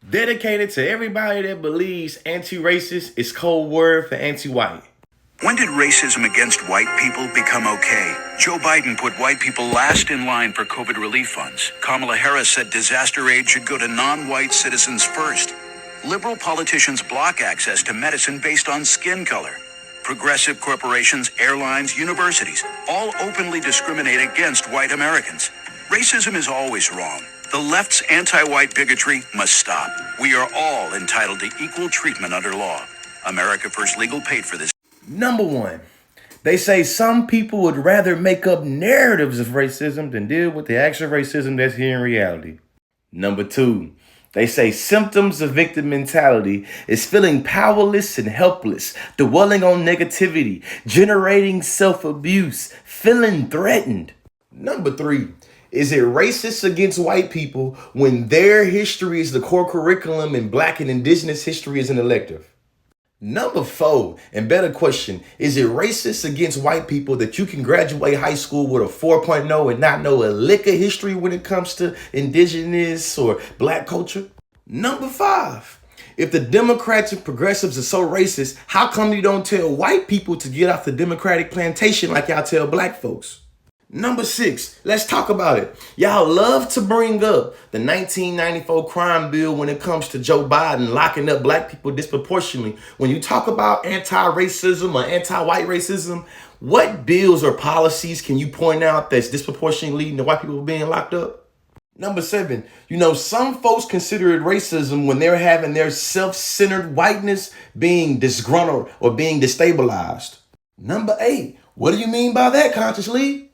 Dedicated to everybody that believes anti-racist is code word for anti-white. When did racism against white people become okay? Joe Biden put white people last in line for COVID relief funds. Kamala Harris said disaster aid should go to non-white citizens first. Liberal politicians block access to medicine based on skin color. Progressive corporations, airlines, universities all openly discriminate against white Americans. Racism is always wrong. The left's anti-white bigotry must stop. We are all entitled to equal treatment under law. America First Legal paid for this. Number one, they say some people would rather make up narratives of racism than deal with the actual racism that's here in reality. Number two, they say symptoms of victim mentality is feeling powerless and helpless, dwelling on negativity, generating self-abuse, feeling threatened. Number three, is it racist against white people when their history is the core curriculum and Black and Indigenous history is an elective? Number four, and better question, is it racist against white people that you can graduate high school with a 4.0 and not know a lick of history when it comes to Indigenous or Black culture? Number five, if the Democrats and progressives are so racist, how come you don't tell white people to get off the Democratic plantation like y'all tell Black folks? Number six, let's talk about it. Y'all love to bring up the 1994 crime bill when it comes to Joe Biden locking up Black people disproportionately. When you talk about anti-racism or anti-white racism, what bills or policies can you point out that's disproportionately leading to white people being locked up? Number seven, some folks consider it racism when they're having their self-centered whiteness being disgruntled or being destabilized. Number eight, what do you mean by that, Conscious Lee?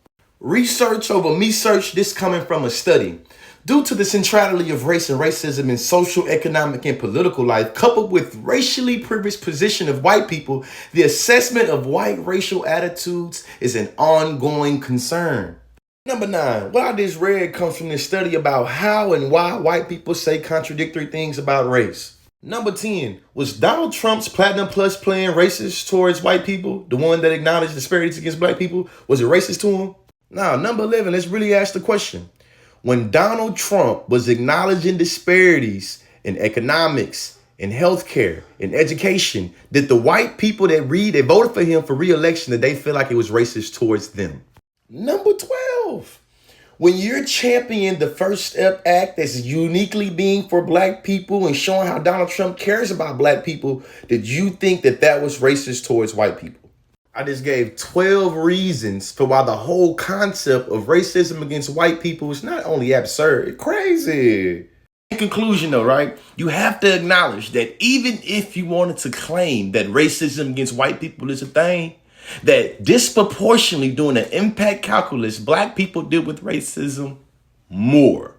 Research over me search, this coming from a study. Due to the centrality of race and racism in social, economic, and political life, coupled with racially privileged position of white people, the assessment of white racial attitudes is an ongoing concern. Number nine, what I just read comes from this study about how and why white people say contradictory things about race. Number 10, was Donald Trump's Platinum Plus plan racist towards white people? The one that acknowledged disparities against Black people? Was it racist to him? Now, number 11, let's really ask the question. When Donald Trump was acknowledging disparities in economics, in healthcare, in education, did the white people that voted for him for re-election, did they feel like it was racist towards them? Number 12, when you're championing the First Step Act that's uniquely being for Black people and showing how Donald Trump cares about Black people, did you think that was racist towards white people? I just gave 12 reasons for why the whole concept of racism against white people is not only absurd, it's crazy. In conclusion though, right, you have to acknowledge that even if you wanted to claim that racism against white people is a thing, that disproportionately doing the impact calculus, Black people deal with racism more.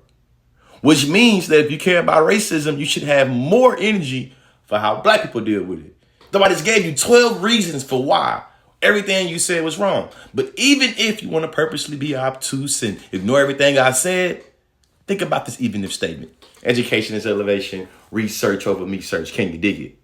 Which means that if you care about racism, you should have more energy for how Black people deal with it. So I just gave you 12 reasons for why everything you said was wrong. But even if you want to purposely be obtuse and ignore everything I said, think about this even if statement. Education is elevation. Research over me search. Can you dig it?